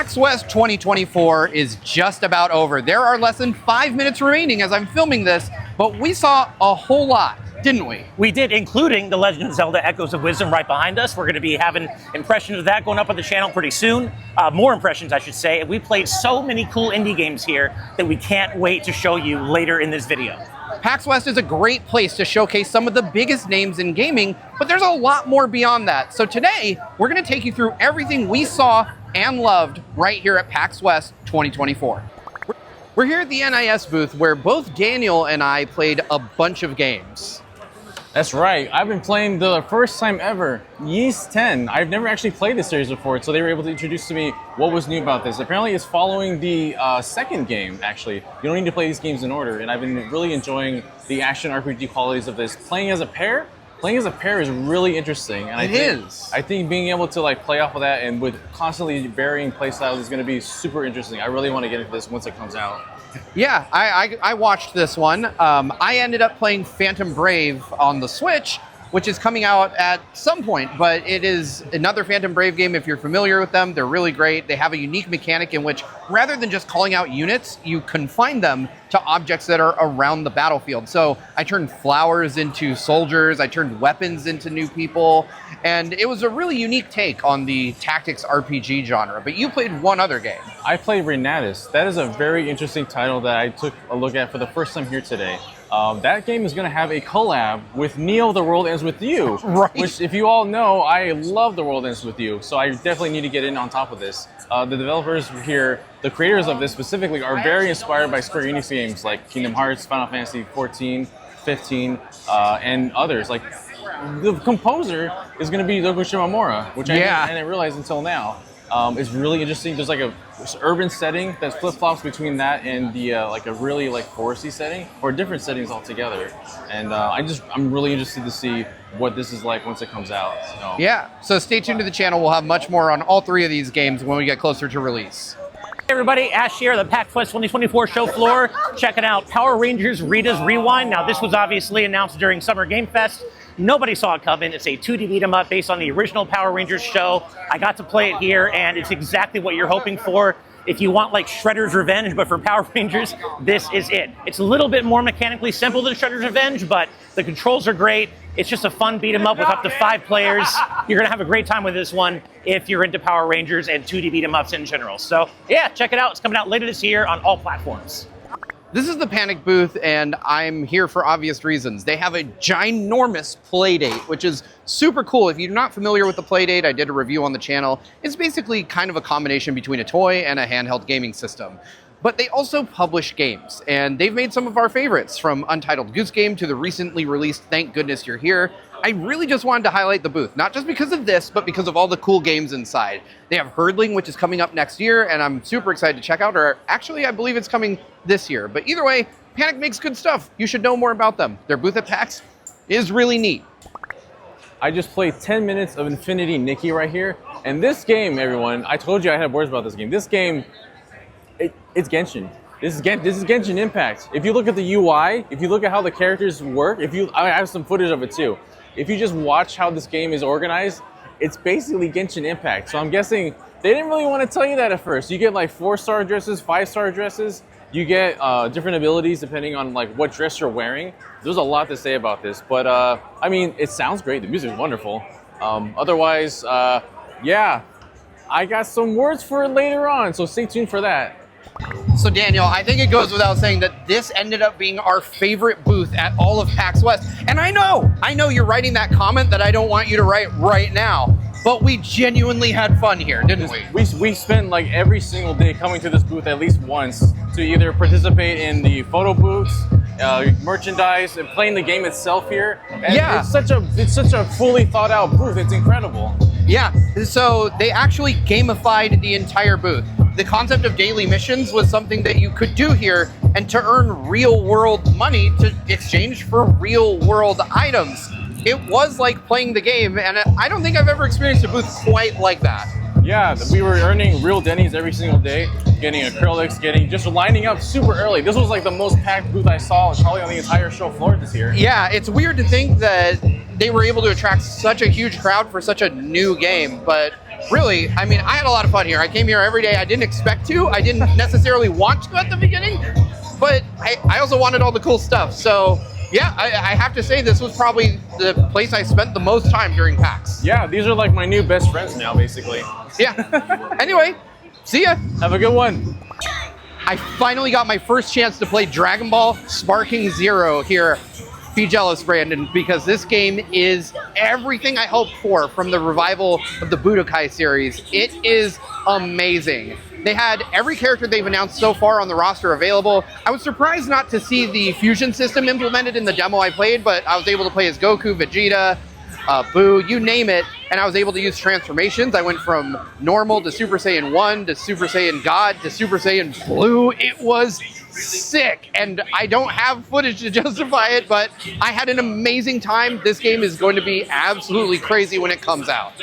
PAX West 2024 is just about over. There are less than 5 minutes remaining as I'm filming this, but we saw a whole lot, didn't we? We did, including The Legend of Zelda Echoes of Wisdom right behind us. We're going to be having impressions of that going up on the channel pretty soon. More impressions, I should say. And we played so many cool indie games here that we can't wait to show you later in this video. PAX West is a great place to showcase some of the biggest names in gaming, but there's a lot more beyond that. So today, we're going to take you through everything we saw and loved right here at PAX West 2024. We're here at the NIS booth where both Daniel and I played a bunch of games. That's right. I've been playing the first time ever, Ys 10. I've never actually played this series before, so they were able to introduce to me what was new about this. Apparently it's following the second game, actually. You don't need to play these games in order, and I've been really enjoying the action RPG qualities of this. Playing as a pair is really interesting. And I think being able to like play off of that and with constantly varying playstyles is going to be super interesting. I really want to get into this once it comes out. Yeah, I watched this one. I ended up playing Phantom Brave on the Switch, which is coming out at some point, but it is another Phantom Brave game. If you're familiar with them, they're really great. They have a unique mechanic in which, rather than just calling out units, you confine them to objects that are around the battlefield. So I turned flowers into soldiers, I turned weapons into new people, and it was a really unique take on the tactics RPG genre. But you played one other game. I played Renatus. That is a very interesting title that I took a look at for the first time here today. That game is going to have a collab with Neo The World Ends With You. Right. Which, if you all know, I love The World Ends With You, so I definitely need to get in on top of this. The developers here, the creators of this specifically, are very inspired by Square Enix games like Kingdom Hearts, Final Fantasy 14, 15, and others. Like, the composer is going to be Yoko Shimomura, which I didn't realize until now. It's really interesting. There's like a urban setting that flip-flops between that and the like a really like foresty setting, or different settings altogether. And I'm really interested to see what this is like once it comes out. So. Yeah, so stay tuned to the channel. We'll have much more on all three of these games when we get closer to release. Hey everybody, Ash here, the PAX West 2024 show floor. Checking out Power Rangers Rita's Rewind. Now this was obviously announced during Summer Game Fest. Nobody saw it coming. It's a 2D beat 'em up based on the original Power Rangers show. I got to play it here, and it's exactly what you're hoping for. If you want like Shredder's Revenge, but for Power Rangers, this is it. It's a little bit more mechanically simple than Shredder's Revenge, but the controls are great. It's just a fun beat 'em up with up to 5 players. You're gonna have a great time with this one if you're into Power Rangers and 2D beat 'em ups in general. So yeah, check it out. It's coming out later this year on all platforms. This is the Panic booth, and I'm here for obvious reasons. They have a ginormous Playdate, which is super cool. If you're not familiar with the Playdate, I did a review on the channel. It's basically kind of a combination between a toy and a handheld gaming system. But they also publish games, and they've made some of our favorites, from Untitled Goose Game to the recently released Thank Goodness You're Here. I really just wanted to highlight the booth, not just because of this, but because of all the cool games inside. They have Hurdling, which is coming up next year, and I'm super excited to check out, or actually I believe it's coming this year. But either way, Panic makes good stuff. You should know more about them. Their booth at PAX is really neat. I just played 10 minutes of Infinity Nikki right here, and this game, everyone, I told you I had words about this game. This game, it's Genshin. This is Genshin Impact. If you look at the UI, if you look at how the characters work, I have some footage of it too. If you just watch how this game is organized, it's basically Genshin Impact. So I'm guessing they didn't really want to tell you that at first. You get like 4-star dresses, 5-star dresses. You get different abilities depending on like what dress you're wearing. There's a lot to say about this, but I mean, it sounds great. The music is wonderful. Otherwise, yeah, I got some words for it later on, so stay tuned for that. So Daniel, I think it goes without saying that this ended up being our favorite booth at all of PAX West. And I know you're writing that comment that I don't want you to write right now, but we genuinely had fun here, didn't we? We spent like every single day coming to this booth at least once to either participate in the photo booths, merchandise, and playing the game itself here. And yeah, it's such a fully thought out booth. It's incredible. Yeah, so they actually gamified the entire booth. The concept of daily missions was something that you could do here, and to earn real world money to exchange for real world items. It was like playing the game, and I don't think I've ever experienced a booth quite like that. Yeah, we were earning real Denny's every single day, getting acrylics, just lining up super early. This was like the most packed booth I saw probably on the entire show floor this year. Yeah, it's weird to think that they were able to attract such a huge crowd for such a new game. But really, I mean, I had a lot of fun here. I came here every day. I didn't expect to. I didn't necessarily want to at the beginning, but I also wanted all the cool stuff. So yeah, I have to say this was probably the place I spent the most time during PAX. Yeah, these are like my new best friends now, basically. Yeah. Anyway, see ya. Have a good one. I finally got my first chance to play Dragon Ball Sparking Zero here. Be jealous, Brandon, because this game is everything I hoped for from the revival of the Budokai series. It is amazing. They had every character they've announced so far on the roster available. I was surprised not to see the fusion system implemented in the demo I played, but I was able to play as Goku, Vegeta, Boo, you name it, and I was able to use transformations. I went from normal to Super Saiyan 1 to Super Saiyan God to Super Saiyan Blue. It was sick, and I don't have footage to justify it, but I had an amazing time. This game is going to be absolutely crazy when it comes out.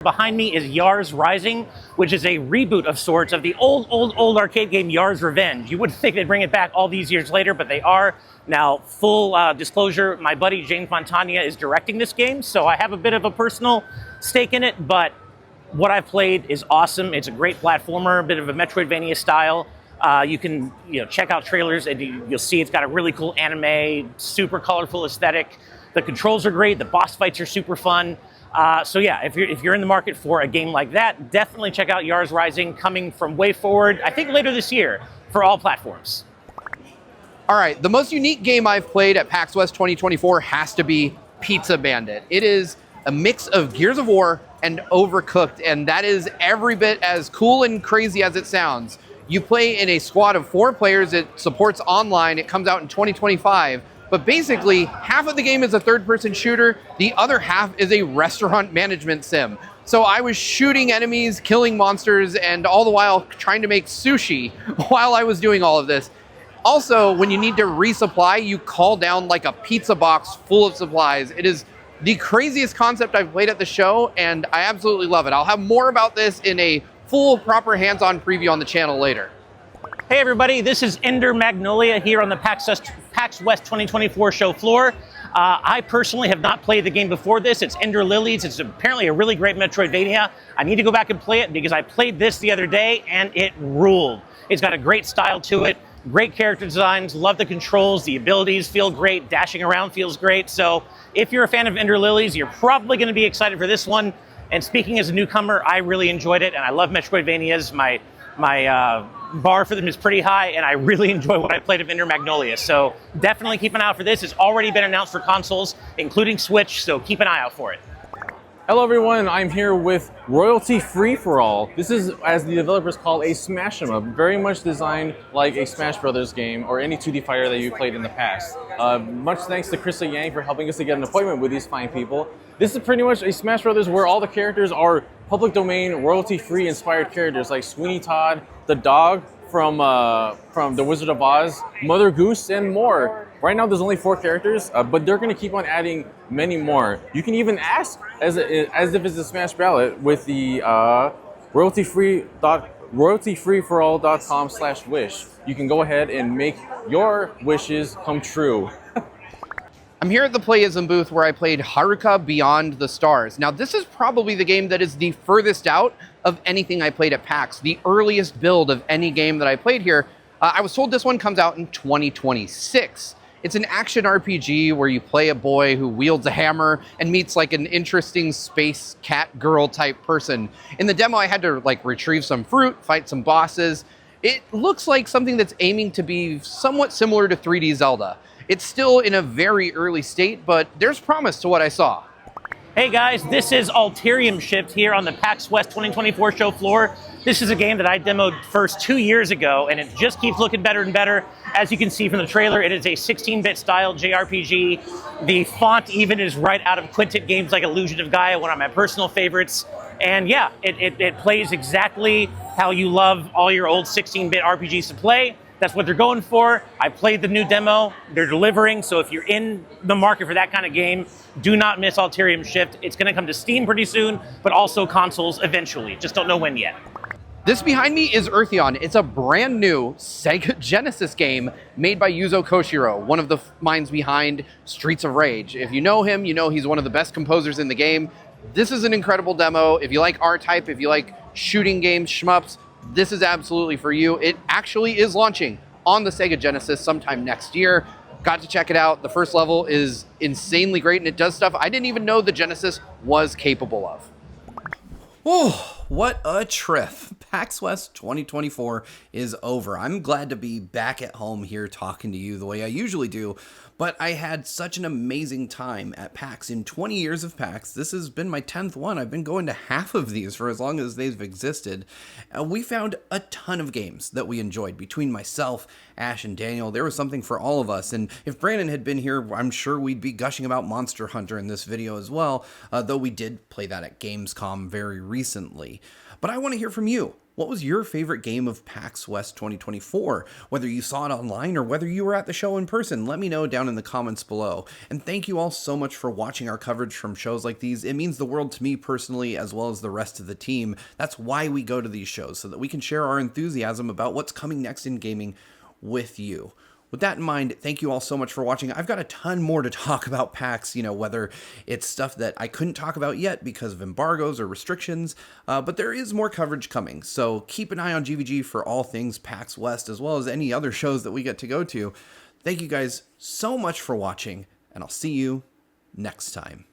Behind me is Yars Rising, which is a reboot of sorts of the old arcade game Yars Revenge. You wouldn't think they'd bring it back all these years later, but they are. Now, full disclosure, my buddy Jane Fontana is directing this game, so I have a bit of a personal stake in it, but what I've played is awesome. It's a great platformer, a bit of a Metroidvania style. You can check out trailers and you'll see it's got a really cool anime, super colorful aesthetic. The controls are great, the boss fights are super fun. So yeah, if you're in the market for a game like that, definitely check out Yars Rising, coming from Way Forward, I think later this year, for all platforms. All right, the most unique game I've played at PAX West 2024 has to be Pizza Bandit. It is a mix of Gears of War and Overcooked, and that is every bit as cool and crazy as it sounds. You play in a squad of 4 players. It supports online. It comes out in 2025. But basically, half of the game is a third-person shooter. The other half is a restaurant management sim. So I was shooting enemies, killing monsters, and all the while trying to make sushi while I was doing all of this. Also, when you need to resupply, you call down like a pizza box full of supplies. It is the craziest concept I've played at the show, and I absolutely love it. I'll have more about this in a full, proper hands-on preview on the channel later. Hey everybody, this is Ender Magnolia here on the PAX West 2024 show floor. I personally have not played the game before this. It's Ender Lilies. It's apparently a really great Metroidvania. I need to go back and play it because I played this the other day and it ruled. It's got a great style to it, great character designs, love the controls, the abilities feel great, dashing around feels great. So if you're a fan of Ender Lilies, you're probably going to be excited for this one. And speaking as a newcomer, I really enjoyed it, and I love Metroidvanias. My bar for them is pretty high, and I really enjoy what I played of Ender Magnolia. So definitely keep an eye out for this. It's already been announced for consoles, including Switch, so keep an eye out for it. Hello everyone, I'm here with Royalty Free for All. This is, as the developers call, a smash 'em up, very much designed like a Smash Brothers game or any 2D fighter that you played in the past. Much thanks to Krista Yang for helping us to get an appointment with these fine people. This is pretty much a Smash Brothers where all the characters are public domain, royalty-free inspired characters like Sweeney Todd, the dog from The Wizard of Oz, Mother Goose, and more. Right now there's only 4 characters, but they're going to keep on adding many more. You can even ask as if it's a Smash ballot with the royaltyfreeforall.com/wish. You can go ahead and make your wishes come true. I'm here at the Playism booth where I played Haruka Beyond the Stars. Now, this is probably the game that is the furthest out of anything I played at PAX, the earliest build of any game that I played here. I was told this one comes out in 2026. It's an action RPG where you play a boy who wields a hammer and meets like an interesting space cat girl type person. In the demo, I had to like retrieve some fruit, fight some bosses. It looks like something that's aiming to be somewhat similar to 3D Zelda. It's still in a very early state, but there's promise to what I saw. Hey guys, this is Alterium Shift here on the PAX West 2024 show floor. This is a game that I demoed first 2 years ago, and it just keeps looking better and better. As you can see from the trailer, it is a 16-bit style JRPG. The font even is right out of Quintet games like Illusion of Gaia, one of my personal favorites. And yeah, it plays exactly how you love all your old 16-bit RPGs to play. That's what they're going for. I played the new demo. They're delivering. So if you're in the market for that kind of game, do not miss Alterium Shift. It's going to come to Steam pretty soon, but also consoles eventually. Just don't know when yet. This behind me is Earthion. It's a brand new Sega Genesis game made by Yuzo Koshiro, one of the minds behind Streets of Rage. If you know him, you know he's one of the best composers in the game. This is an incredible demo. If you like R-Type, if you like shooting games, shmups, this is absolutely for you. It actually is launching on the Sega Genesis sometime next year. Got to check it out. The first level is insanely great, and it does stuff I didn't even know the Genesis was capable of. Oh, what a Trif. PAX West 2024 is over. I'm glad to be back at home here talking to you the way I usually do, but I had such an amazing time at PAX. In 20 years of PAX, this has been my 10th one. I've been going to half of these for as long as they've existed. We found a ton of games that we enjoyed. Between myself, Ash, and Daniel, there was something for all of us. And if Brandon had been here, I'm sure we'd be gushing about Monster Hunter in this video as well, though we did play that at Gamescom very recently. But I want to hear from you. What was your favorite game of PAX West 2024? Whether you saw it online or whether you were at the show in person, let me know down in the comments below. And thank you all so much for watching our coverage from shows like these. It means the world to me personally, as well as the rest of the team. That's why we go to these shows, so that we can share our enthusiasm about what's coming next in gaming with you. With that in mind, thank you all so much for watching. I've got a ton more to talk about PAX, whether it's stuff that I couldn't talk about yet because of embargoes or restrictions, but there is more coverage coming. So keep an eye on GVG for all things PAX West, as well as any other shows that we get to go to. Thank you guys so much for watching, and I'll see you next time.